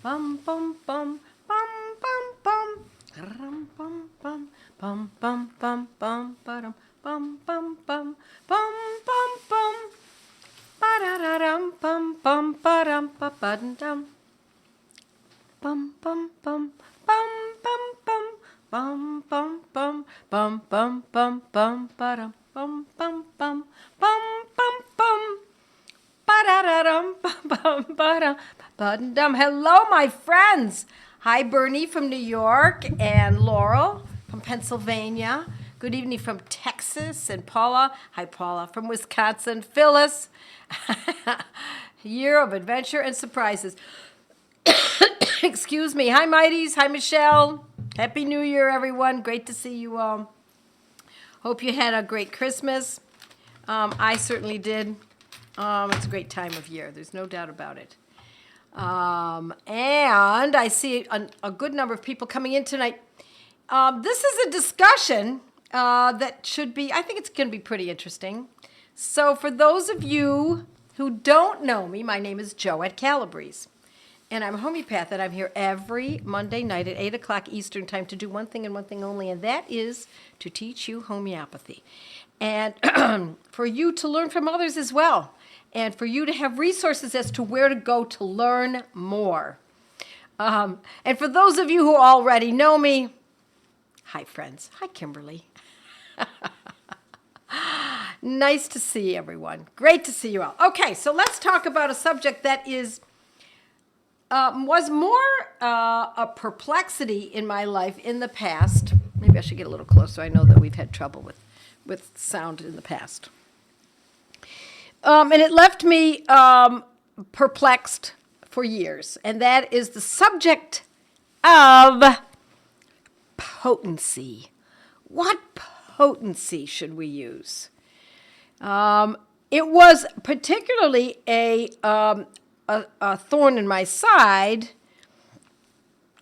bum bum bum bum bum bum rum bum bum bum bum bum bum bum bum bum bum bum bum bum ba-da-da-dum bum bum ba-dum ba-ba-dum bum bum bum bum bum bum bum bum bum bum bum bum ba-dum bum bum bum bum bum bum ba-da-da-dum bum bum ba-dum. Hello, my friends. Hi, Bernie from New York and Laurel from Pennsylvania. Good evening from Texas and Paula. Hi, Paula from Wisconsin. Phyllis. Year of adventure and surprises. Excuse me. Hi, Mighties. Hi, Michelle. Happy New Year, everyone. Great to see you all. Hope you had a great Christmas. I certainly did. It's a great time of year. There's no doubt about it. And I see a good number of people coming in tonight. This is a discussion that should be, I think it's going to be pretty interesting. So for those of you who don't know me, my name is Joette Calabrese. And I'm a homeopath, and I'm here every Monday night at 8 o'clock Eastern time to do one thing and one thing only, and that is to teach you homeopathy. And for you to learn from others as well. And for you to have resources as to where to go to learn more. And for those of you who already know me, hi, friends. Hi, Kimberly. Nice to see everyone. Great to see you all. Okay, so let's talk about a subject that was more a perplexity in my life in the past. Maybe I should get a little closer. I know that we've had trouble with sound in the past. And it left me perplexed for years, and that is the subject of potency. What potency should we use? It was particularly a thorn in my side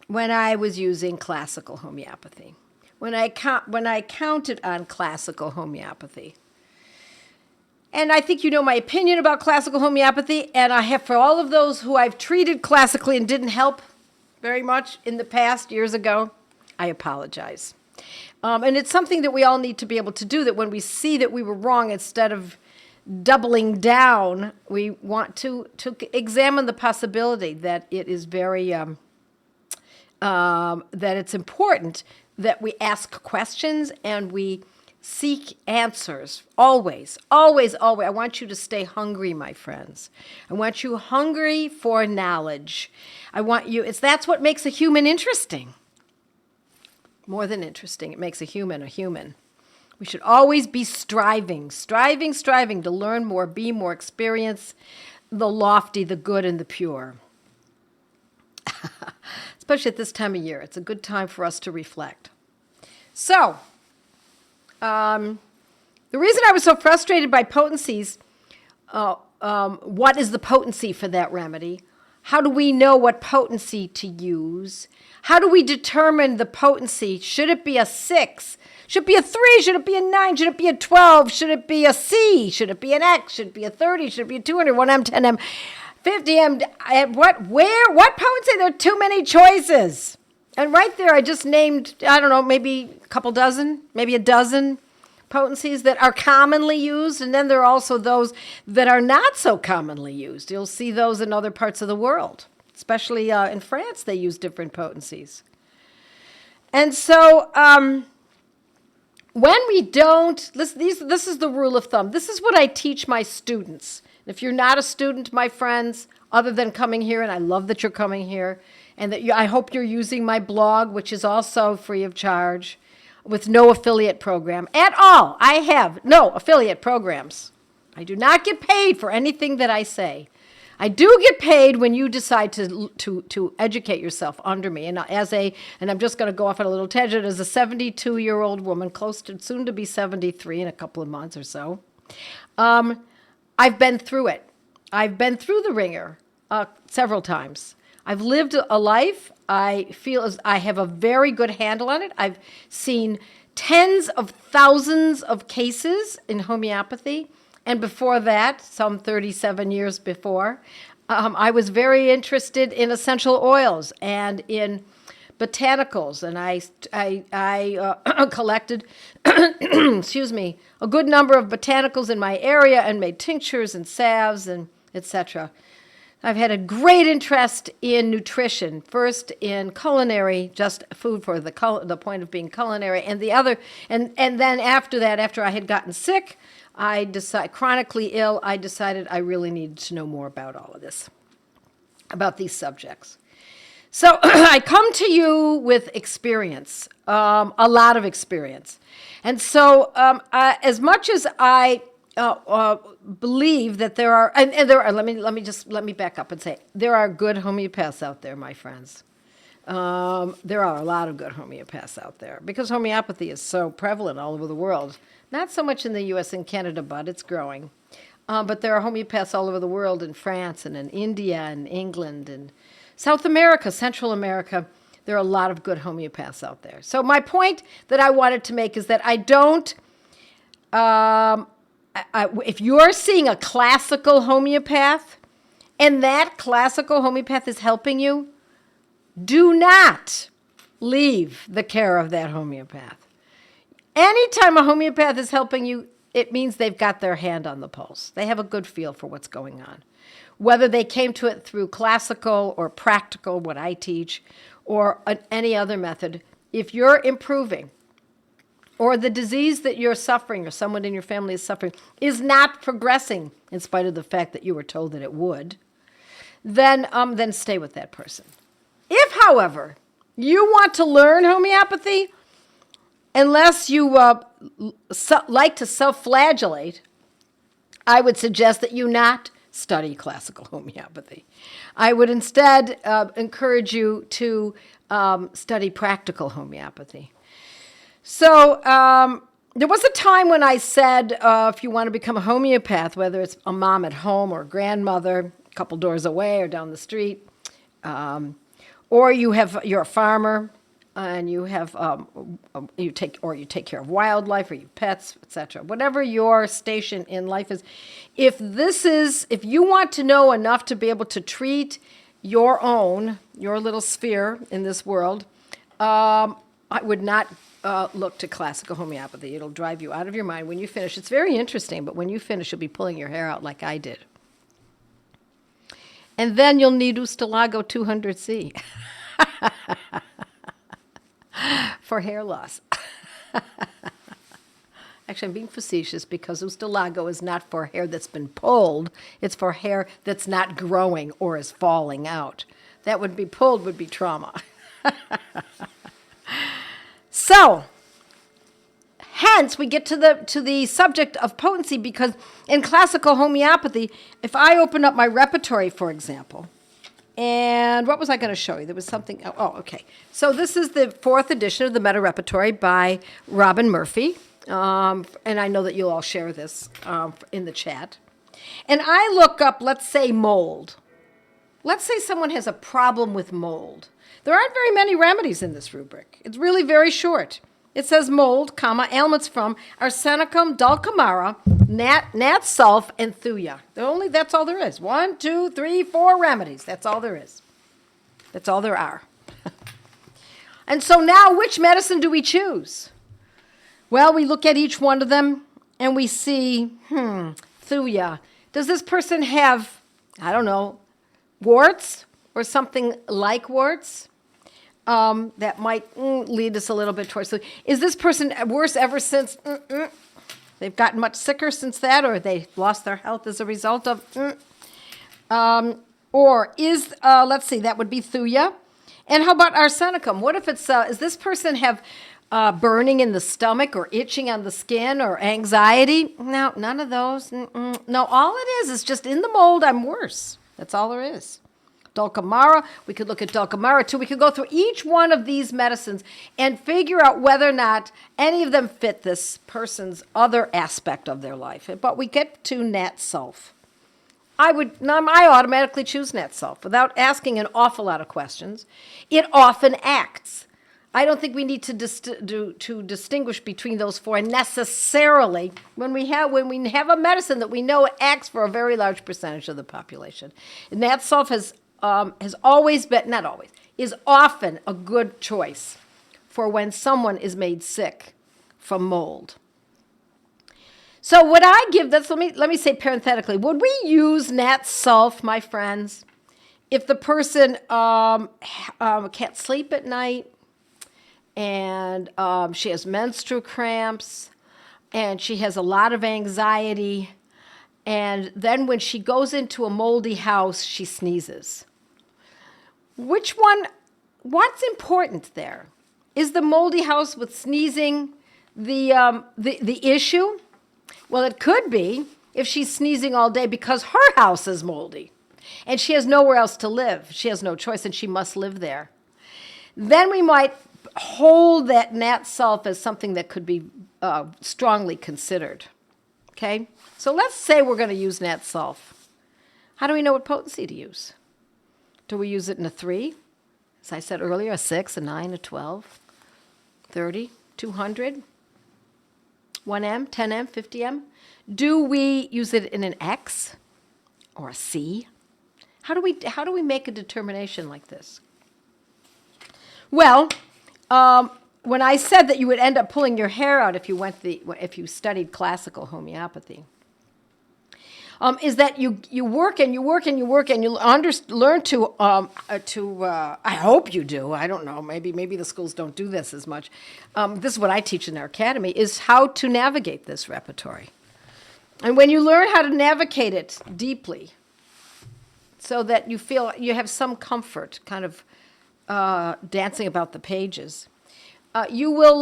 when I was using classical homeopathy, when I counted on classical homeopathy. And I think you know my opinion about classical homeopathy, and I have, for all of those who I've treated classically and didn't help very much in the past, years ago, I apologize. And it's something that we all need to be able to do, that when we see that we were wrong, instead of doubling down, we want to examine the possibility that it is very, that it's important that we ask questions and we seek answers. Always, always, always. I want you to stay hungry, my friends. I want you hungry for knowledge. I want you, that's what makes a human interesting. More than interesting, it makes a human a human. We should always be striving to learn more, be more, experience the lofty, the good, and the pure. Especially at this time of year. It's a good time for us to reflect. So, the reason I was so frustrated by potencies, what is the potency for that remedy? How do we know what potency to use? How do we determine the potency? Should it be a 6? Should it be a 3? Should it be a 9? Should it be a 12? Should it be a C? Should it be an X? Should it be a 30? Should it be a 200, 1M, 10M, 50M? What potency? There are too many choices. And right there, I just named, I don't know, maybe a couple dozen, maybe a dozen potencies that are commonly used. And then there are also those that are not so commonly used. You'll see those in other parts of the world, especially in France, they use different potencies. And so when we don't, this is the rule of thumb. This is what I teach my students. If you're not a student, my friends, other than coming here, and I love that you're coming here, and that I hope you're using my blog, which is also free of charge, with no affiliate program at all. I have no affiliate programs. I do not get paid for anything that I say. I do get paid when you decide to educate yourself under me. And and I'm just going to go off on a little tangent, as a 72-year-old woman, close to soon to be 73 in a couple of months or so, I've been through it. I've been through the ringer several times. I've lived a life. I feel as I have a very good handle on it. I've seen tens of thousands of cases in homeopathy. And before that, some 37 years before, I was very interested in essential oils and in botanicals, and I collected, excuse me, a good number of botanicals in my area and made tinctures and salves and etc. I've had a great interest in nutrition, first in culinary, just food for the point of being culinary, and then after that, after I had gotten sick, chronically ill, I decided I really needed to know more about all of this, about these subjects. So I come to you with experience, a lot of experience. And so as much as I believe that there are, and there are, let me back up and say, there are good homeopaths out there, my friends. There are a lot of good homeopaths out there because homeopathy is so prevalent all over the world. Not so much in the U.S. and Canada, but it's growing. But there are homeopaths all over the world, in France and in India and England and South America, Central America. There are a lot of good homeopaths out there. So my point that I wanted to make is that I don't, if you're seeing a classical homeopath and that classical homeopath is helping you, do not leave the care of that homeopath. Anytime a homeopath is helping you, it means they've got their hand on the pulse. They have a good feel for what's going on. Whether they came to it through classical or practical, what I teach, or any other method, if you're improving, or the disease that you're suffering or someone in your family is suffering is not progressing in spite of the fact that you were told that it would, then stay with that person. If, however, you want to learn homeopathy, unless you like to self-flagellate, I would suggest that you not study classical homeopathy. I would instead encourage you to study practical homeopathy. So there was a time when I said, if you want to become a homeopath, whether it's a mom at home or a grandmother a couple doors away or down the street, or you're a farmer and you have you take care of wildlife or your pets, etc. Whatever your station in life is, if you want to know enough to be able to treat your little sphere in this world, I would not look to classical homeopathy. It'll drive you out of your mind when you finish. It's very interesting, but when you finish, you'll be pulling your hair out like I did. And then you'll need Ustalago 200C for hair loss. Actually, I'm being facetious because Ustalago is not for hair that's been pulled. It's for hair that's not growing or is falling out. That would be pulled would be trauma. So, hence we get to the subject of potency, because in classical homeopathy, if I open up my repertory, for example, and what was I going to show you? There was something. Oh, okay. So this is the 4th edition of the Meta Repertory by Robin Murphy, and I know that you'll all share this in the chat. And I look up, let's say, mold. Let's say someone has a problem with mold. There aren't very many remedies in this rubric. It's really very short. It says mold, ailments from arsenicum, dulcamara, nat sulf, and thuya. That's all there is. 1, 2, 3, 4 remedies. That's all there is. That's all there are. And so now, which medicine do we choose? Well, we look at each one of them and we see, thuya. Does this person have, I don't know, warts or something like warts? That might lead us a little bit towards. Is this person worse ever since? They've gotten much sicker since that, or they lost their health as a result of? Or is, let's see, that would be thuya. And how about arsenicum? What if it's, is this person have burning in the stomach or itching on the skin or anxiety? No, none of those. No, all it is just in the mold, I'm worse. That's all there is. Dulcamara, we could look at dulcamara too. We could go through each one of these medicines and figure out whether or not any of them fit this person's other aspect of their life. But we get to nat sulf. I automatically choose nat sulf without asking an awful lot of questions. It often acts. I don't think we need to distinguish between those four necessarily when we have a medicine that we know acts for a very large percentage of the population. And that self has always been, not always, is often a good choice for when someone is made sick from mold. So would I give this, let me say parenthetically, would we use Nat Sulph, my friends, if the person can't sleep at night, and she has menstrual cramps, and she has a lot of anxiety, and then when she goes into a moldy house, she sneezes? What's important there? Is the moldy house with sneezing the issue? Well, it could be if she's sneezing all day because her house is moldy, and she has nowhere else to live. She has no choice, and she must live there. Then we might hold that Nat Sulph as something that could be strongly considered. Okay? So let's say we're going to use Nat Sulph. How do we know what potency to use? Do we use it in a 3? As I said earlier, a 6, a 9, a 12, 30, 200, 1M, 10M, 50M? Do we use it in an X or a C? How do we make a determination like this? Well, when I said that you would end up pulling your hair out if you studied classical homeopathy, is that you work and you work and you work and you learn to I hope you do. I don't know. Maybe the schools don't do this as much. This is what I teach in our academy: is how to navigate this repertory. And when you learn how to navigate it deeply, so that you feel you have some comfort, kind of dancing about the pages, you'll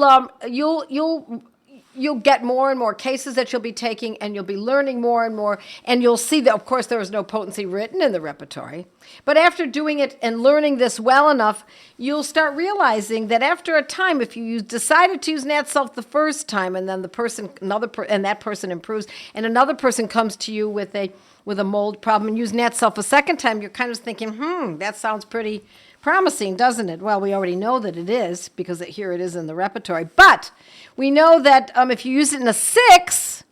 get more and more cases that you'll be taking, and you'll be learning more and more, and you'll see that, of course, there is no potency written in the repertory. But after doing it and learning this well enough, you'll start realizing that after a time, if you decided to use Nat Sulph the first time, and then that person improves, and another person comes to you with a mold problem and use Nat Sulph a second time, you're kind of thinking, that sounds pretty promising, doesn't it? Well, we already know that it is, because here it is in the repertory. But we know that if you use it in a 6,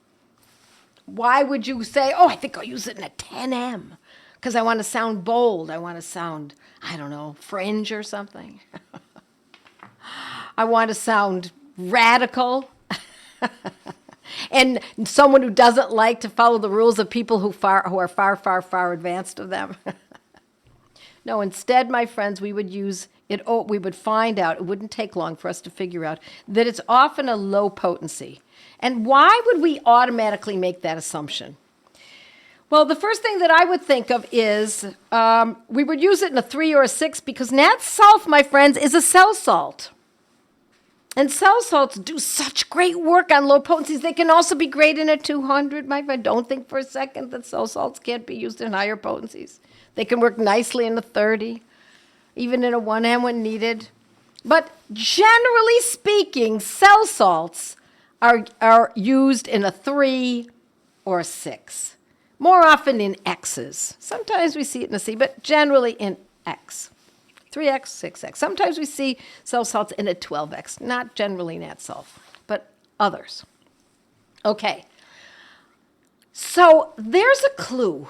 why would you say, I think I'll use it in a 10M? Because I want to sound bold. I want to sound, I don't know, fringe or something. I want to sound radical. And someone who doesn't like to follow the rules of people who are far, far, far advanced of them. No, instead, my friends, we would use it. We would find out, it wouldn't take long for us to figure out, that it's often a low potency. And why would we automatically make that assumption? Well, the first thing that I would think of is we would use it in a 3 or a 6 because Nat Sulph, my friends, is a cell salt. And cell salts do such great work on low potencies. They can also be great in a 200, my friend. Don't think for a second that cell salts can't be used in higher potencies. They can work nicely in a 30, even in a 1M when needed. But generally speaking, cell salts are used in a 3 or a 6. More often in X's. Sometimes we see it in a C, but generally in X. 3X, 6X. Sometimes we see cell salts in a 12X. Not generally Nat Sulph, but others. Okay. So there's a clue.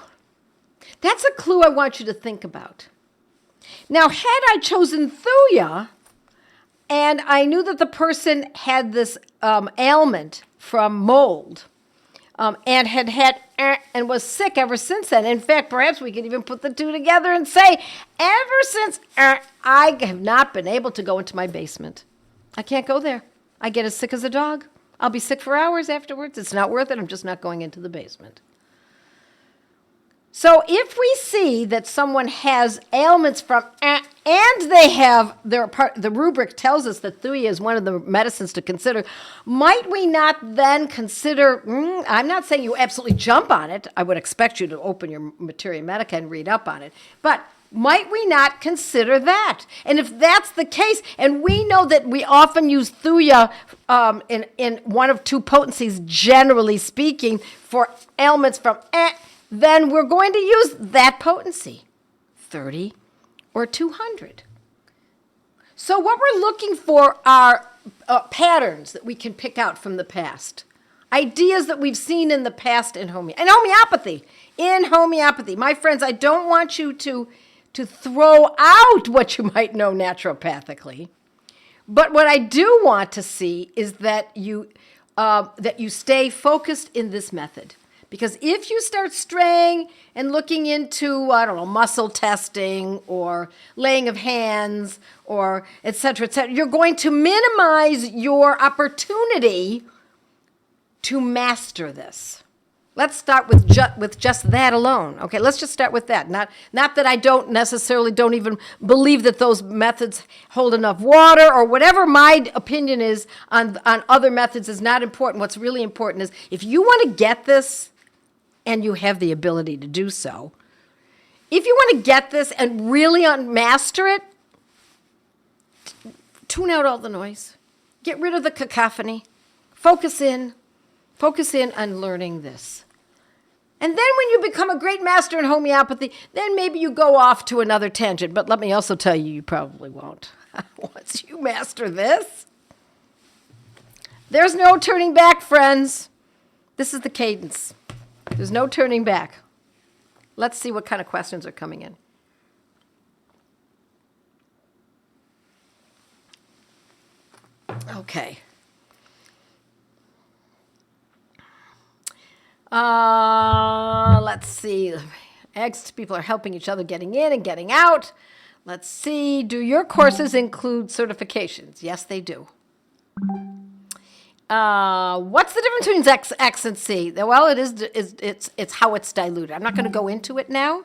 That's a clue I want you to think about. Now, had I chosen Thuya, and I knew that the person had this ailment from mold, and had and was sick ever since then. In fact, perhaps we could even put the two together and say, ever since I have not been able to go into my basement. I can't go there. I get as sick as a dog. I'll be sick for hours afterwards. It's not worth it. I'm just not going into the basement. So if we see that someone has ailments from, and they have, the rubric tells us that Thuya is one of the medicines to consider, might we not then consider, I'm not saying you absolutely jump on it. I would expect you to open your Materia Medica and read up on it. But might we not consider that? And if that's the case, and we know that we often use Thuya in one of two potencies, generally speaking, for ailments from then we're going to use that potency, 30 or 200. So what we're looking for are patterns that we can pick out from the past. Ideas that we've seen in the past in homeopathy. In homeopathy. My friends, I don't want you to throw out what you might know naturopathically. But what I do want to see is that you stay focused in this method. Because if you start straying and looking into, I don't know, muscle testing or laying of hands or et cetera, you're going to minimize your opportunity to master this. Let's start with just that alone. Okay, let's just start with that. Not that I don't even believe that those methods hold enough water or whatever my opinion is on other methods is not important. What's really important is if you want to get this, and you have the ability to do so, if you want to get this and really master it, tune out all the noise. Get rid of the cacophony. Focus in on learning this. And then when you become a great master in homeopathy, then maybe you go off to another tangent. But let me also tell you, you probably won't. Once you master this, there's no turning back, friends. This is the cadence. There's no turning back. Let's see what kind of questions are coming in. Okay. Let's see. People are helping each other getting in and getting out. Let's see. Do your courses include certifications? Yes, they do. What's the difference between X and C? Well, it's how it's diluted. I'm not going to go into it now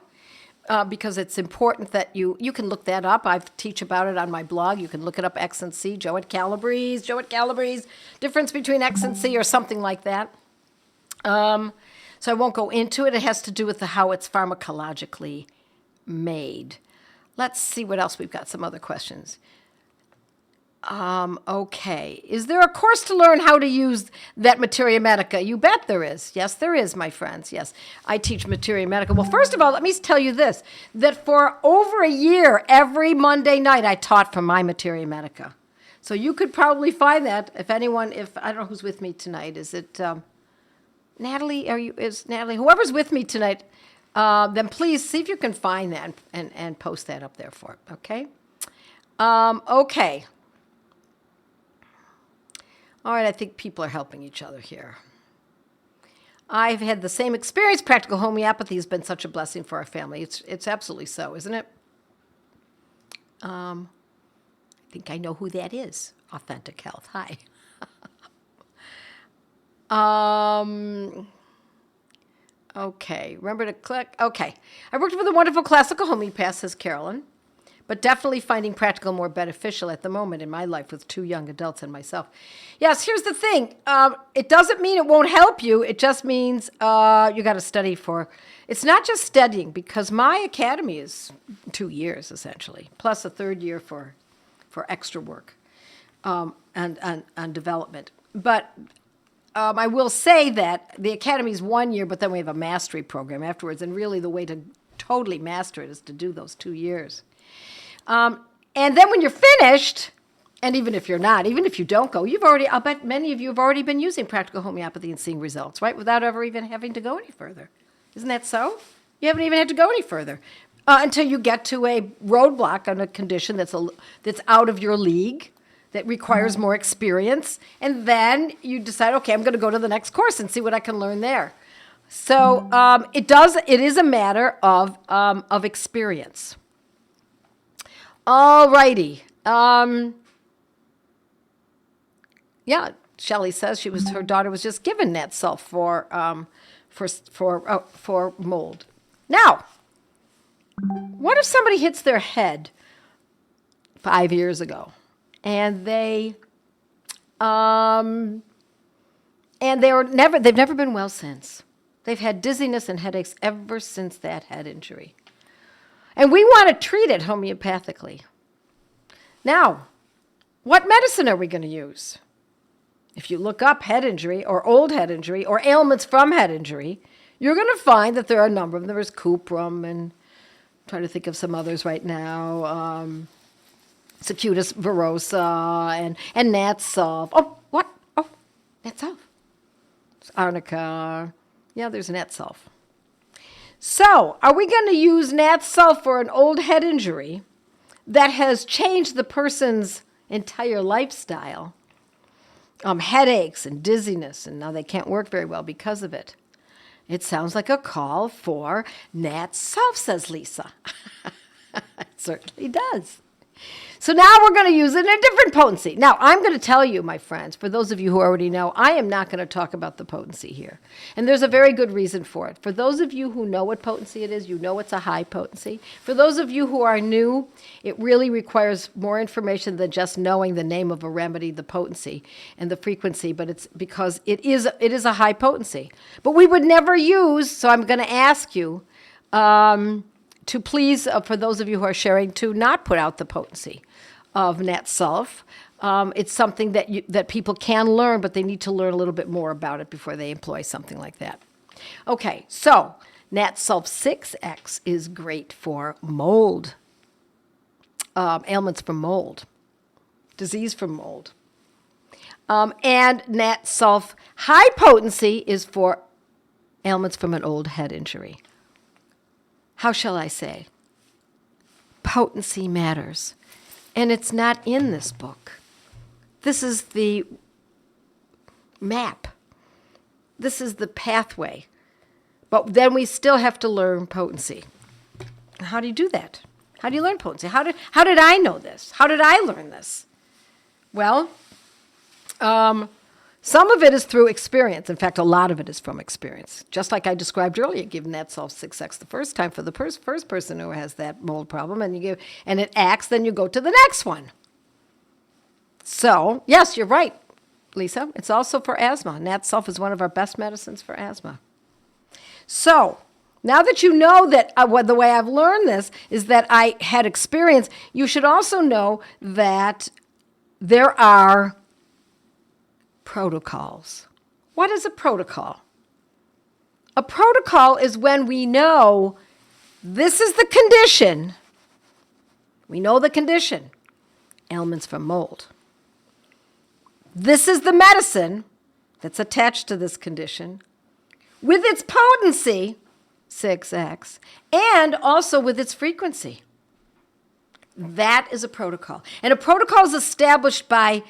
because it's important that you can look that up. I teach about it on my blog. You can look it up, X and C, Joette Calabrese, difference between X and C or something like that. So I won't go into it. It has to do with how it's pharmacologically made. Let's see what else we've got. Some other questions. Okay. Is there a course to learn how to use that materia medica? You bet there is. Yes, there is, my friends. Yes, I teach materia medica. Well, first of all, let me tell you this, that for over a year, every Monday night, I taught from my materia medica. So you could probably find that if I don't know who's with me tonight. Is it Natalie? Is Natalie? Whoever's with me tonight, then please see if you can find that and post that up there for it, okay? Okay. All right, I think people are helping each other here. I've had the same experience. Practical homeopathy has been such a blessing for our family. It's absolutely so, isn't it? I think I know who that is. Authentic Health. Hi. Okay, remember to click. Okay. I worked with a wonderful classical homeopath, says Carolyn, but definitely finding practical more beneficial at the moment in my life with 2 young adults and myself. Yes, here's the thing. It doesn't mean it won't help you. It just means you got to study for. It's not just studying, because my academy is 2 years, essentially, plus a 3rd year for extra work and development. But I will say that the academy is 1 year, but then we have a mastery program afterwards. And really the way to totally master it is to do those 2 years. And then when you're finished, and even if you're not, even if you don't go, I'll bet many of you have already been using practical homeopathy and seeing results, right? Without ever even having to go any further. Isn't that so? You haven't even had to go any further until you get to a roadblock on a condition that's out of your league, that requires more experience. And then you decide, okay, I'm going to go to the next course and see what I can learn there. So it is a matter of experience. All righty. Yeah, Shelley says her daughter was just given Nat Sulf for mold. Now, what if somebody hits their head 5 years ago, and they've never been well since? They've had dizziness and headaches ever since that head injury. And we want to treat it homeopathically. Now, what medicine are we going to use? If you look up head injury or old head injury or ailments from head injury, you're going to find that there are a number of them. There's cuprum, and I'm trying to think of some others right now. Cicutus verosa and gnat sulph. Oh, what? Oh, gnat sulph. It's arnica. Yeah, there's gnat sulph. So, are we going to use gnat sulph for an old head injury that has changed the person's entire lifestyle? Headaches and dizziness, and now they can't work very well because of it. It sounds like a call for gnat sulph, says Lisa. It certainly does. So now we're going to use it in a different potency. Now, I'm going to tell you, my friends, for those of you who already know, I am not going to talk about the potency here. And there's a very good reason for it. For those of you who know what potency it is, you know it's a high potency. For those of you who are new, it really requires more information than just knowing the name of a remedy, the potency, and the frequency, but it's because it is a high potency. But we would never use, so I'm going to ask you, to please, for those of you who are sharing, to not put out the potency of gnat sulph. It's something that people can learn, but they need to learn a little bit more about it before they employ something like that. Okay, so gnat sulph 6X is great for mold, ailments from mold, disease from mold. And gnat sulph high potency is for ailments from an old head injury. How shall I say? Potency matters. And it's not in this book. This is the map. This is the pathway. But then we still have to learn potency. How do you do that? How do you learn potency? How did I know this? How did I learn this? Well, some of it is through experience. In fact, a lot of it is from experience. Just like I described earlier, give gnat sulph 6X the first time for the first person who has that mold problem, and it acts, then you go to the next one. So, yes, you're right, Lisa. It's also for asthma. Gnat sulph is one of our best medicines for asthma. So, now that you know that the way I've learned this is that I had experience, you should also know that there are protocols. What is a protocol? A protocol is when we know this is the condition. We know the condition, ailments from mold. This is the medicine that's attached to this condition with its potency, 6X, and also with its frequency. That is a protocol. And a protocol is established by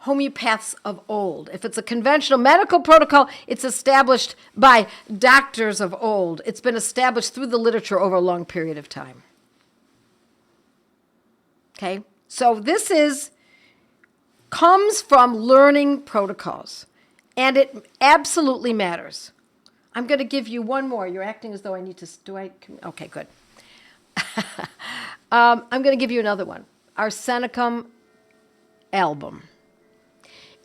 homeopaths of old. If it's a conventional medical protocol, it's established by doctors of old. It's been established through the literature over a long period of time. Okay? So this comes from learning protocols, and it absolutely matters. I'm going to give you one more. You're acting as though I need to, okay, good. I'm going to give you another one. Arsenicum album.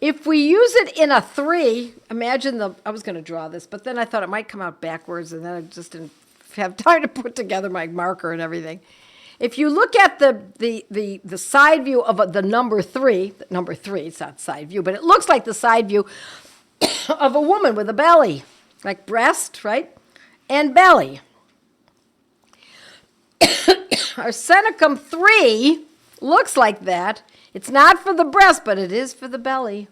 If we use it in a 3, imagine I was going to draw this, but then I thought it might come out backwards, and then I just didn't have time to put together my marker and everything. If you look at the side view of the number 3, it's not side view, but it looks like the side view of a woman with a belly, like breast, right? And belly. Arsenicum 3 looks like that. It's not for the breast, but it is for the belly.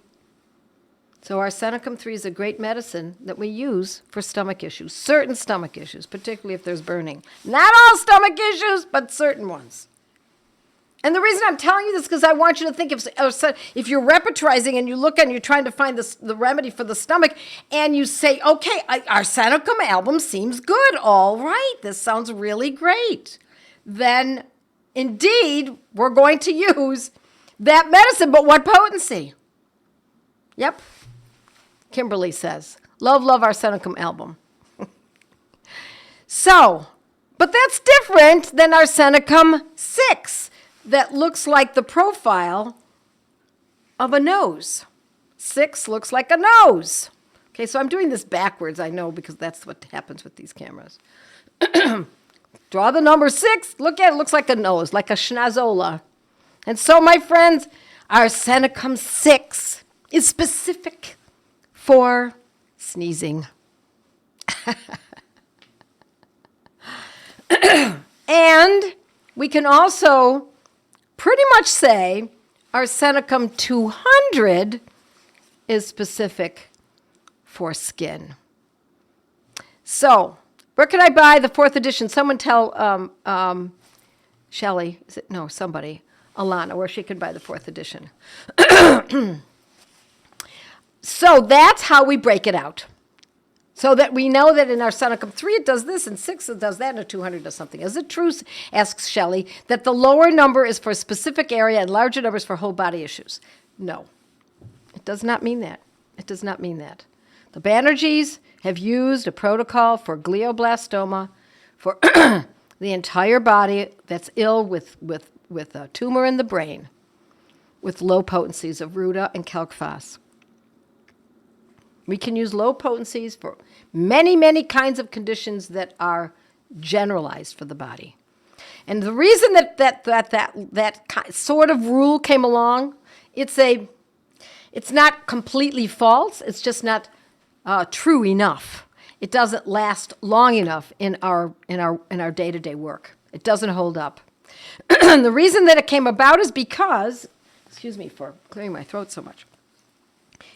So arsenicum 3 is a great medicine that we use for stomach issues, certain stomach issues, particularly if there's burning. Not all stomach issues, but certain ones. And the reason I'm telling you this is because I want you to think if you're repertorizing and you look and you're trying to find the remedy for the stomach and you say, okay, arsenicum album seems good. All right, this sounds really great. Then indeed, we're going to use that medicine, but what potency? Yep. Kimberly says, love arsenicum album. So, but that's different than arsenicum 6 that looks like the profile of a nose. 6 looks like a nose. Okay, so I'm doing this backwards, I know, because that's what happens with these cameras. Draw the number 6, look at it, looks like a nose, like a schnazola. And so, my friends, arsenicum 6 is specific for sneezing. And we can also pretty much say arsenicum 200 is specific for skin. So, where can I buy the 4th edition? Someone tell Shelley, somebody, Alana, where she can buy the 4th edition. So that's how we break it out. So that we know that in arsenicum 3 it does this, and 6 it does that, and a 200 does something. Is it true, asks Shelley, that the lower number is for a specific area and larger numbers for whole body issues? No. It does not mean that. It does not mean that. The Banerjees have used a protocol for glioblastoma for the entire body that's ill with a tumor in the brain with low potencies of ruta and calc-phos. We can use low potencies for many, many kinds of conditions that are generalized for the body. And the reason that sort of rule came along, it's not completely false. It's just not true enough. It doesn't last long enough in our day-to-day work. It doesn't hold up. The reason that it came about is because, excuse me for clearing my throat so much,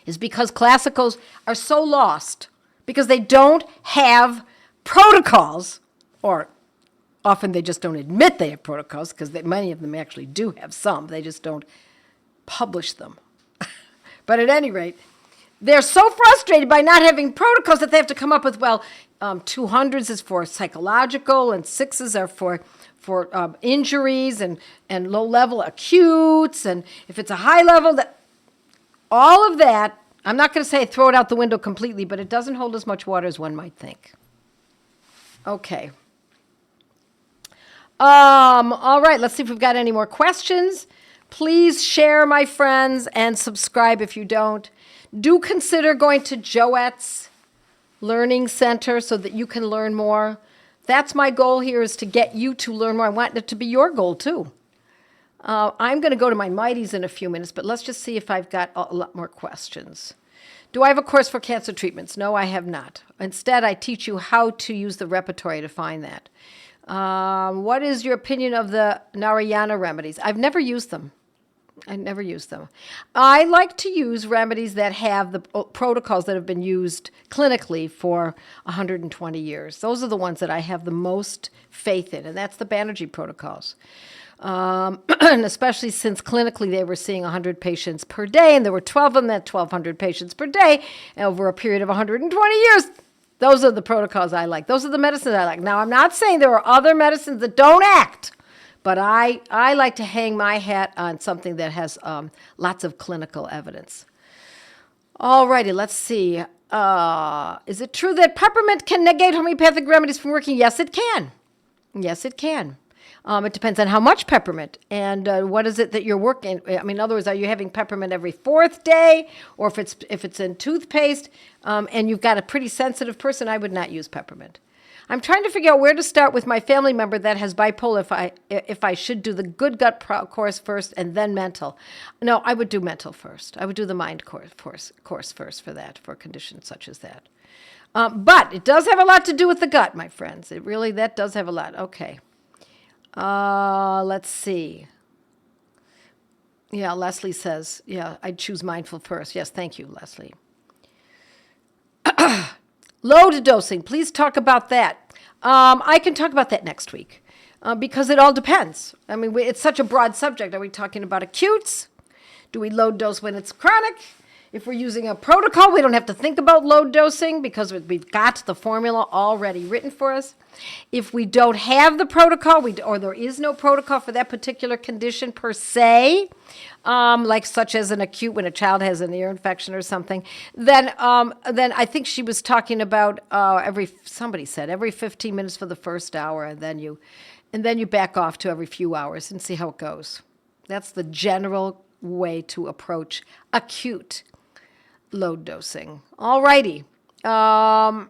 is because classicals are so lost because they don't have protocols, or often they just don't admit they have protocols because many of them actually do have some. They just don't publish them. But at any rate, they're so frustrated by not having protocols that they have to come up with, 200s is for psychological and 6s are for injuries and low-level acutes, and if it's a high level, all of that, I'm not going to say throw it out the window completely, but it doesn't hold as much water as one might think. Okay. All right, let's see if we've got any more questions. Please share, my friends, and subscribe if you don't. Do consider going to Joette's Learning Center so that you can learn more. That's my goal here, is to get you to learn more. I want it to be your goal, too. I'm going to go to my Mighties in a few minutes, but let's just see if I've got a lot more questions. Do I have a course for cancer treatments? No, I have not. Instead, I teach you how to use the repertory to find that. What is your opinion of the Narayana remedies? I've never used them. I like to use remedies that have the protocols that have been used clinically for 120 years. Those are the ones that I have the most faith in, and that's the Banerjee protocols. And especially since clinically they were seeing 100 patients per day, and there were 12 of them at 1,200 patients per day over a period of 120 years. Those are the protocols I like. Those are the medicines I like. Now, I'm not saying there are other medicines that don't act, but I like to hang my hat on something that has lots of clinical evidence. All righty, let's see. Is it true that peppermint can negate homeopathic remedies from working? Yes, it can. Yes, it can. It depends on how much peppermint and what is it that you're working. I mean, in other words, are you having peppermint every 4th day, or if it's in toothpaste and you've got a pretty sensitive person, I would not use peppermint. I'm trying to figure out where to start with my family member that has bipolar. If I should do the good gut course first and then mental. No, I would do mental first. I would do the mind course first for that, for conditions such as that. But it does have a lot to do with the gut, my friends. That does have a lot. Okay. Let's see. Yeah, Leslie says, I'd choose mindful first. Yes, thank you, Leslie. Load dosing, please talk about that. I can talk about that next week because it all depends. I mean, it's such a broad subject. Are we talking about acutes? Do we load dose when it's chronic? If we're using a protocol, we don't have to think about load dosing because we've got the formula already written for us. If we don't have the protocol, or there is no protocol for that particular condition per se, like such as an acute when a child has an ear infection or something, then I think she was talking about somebody said every 15 minutes for the first hour, and then you back off to every few hours and see how it goes. That's the general way to approach acute load dosing. All righty. How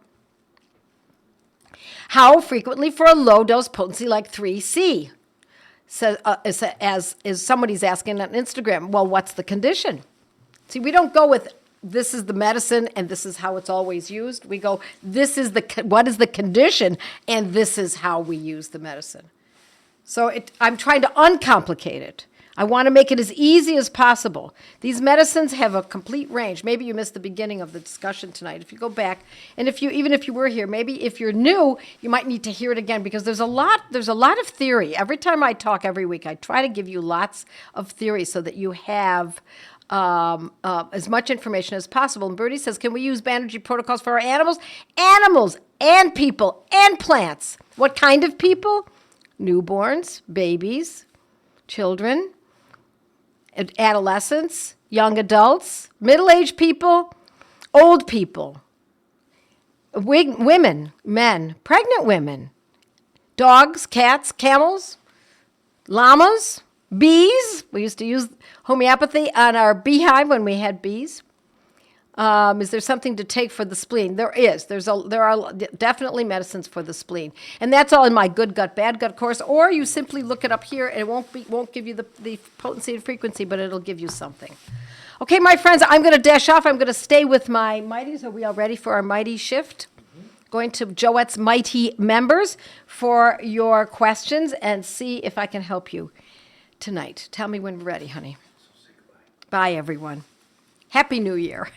frequently for a low dose potency like 3C? So, as somebody's asking on Instagram, well, what's the condition? See, we don't go with this is the medicine and this is how it's always used. We go, what is the condition, and this is how we use the medicine. So I'm trying to uncomplicate it. I want to make it as easy as possible. These medicines have a complete range. Maybe you missed the beginning of the discussion tonight. If you go back, and even if you were here, maybe if you're new, you might need to hear it again because there's a lot of theory. Every time I talk every week, I try to give you lots of theory so that you have as much information as possible. And Bertie says, can we use Banerjee protocols for our animals? Animals and people and plants. What kind of people? Newborns, babies, children, adolescents, young adults, middle-aged people, old people, women, men, pregnant women, dogs, cats, camels, llamas, bees. We used to use homeopathy on our beehive when we had bees. Is there something to take for the spleen? There is. There are definitely medicines for the spleen, and that's all in my Good Gut, Bad Gut course. Or you simply look it up here, and it won't give you the potency and frequency, but it'll give you something. Okay, my friends, I'm going to dash off. I'm going to stay with my mighties. Are we all ready for our mighty shift? Going to Joette's Mighty members for your questions and see if I can help you tonight. Tell me when we're ready, honey. Bye, everyone. Happy New Year.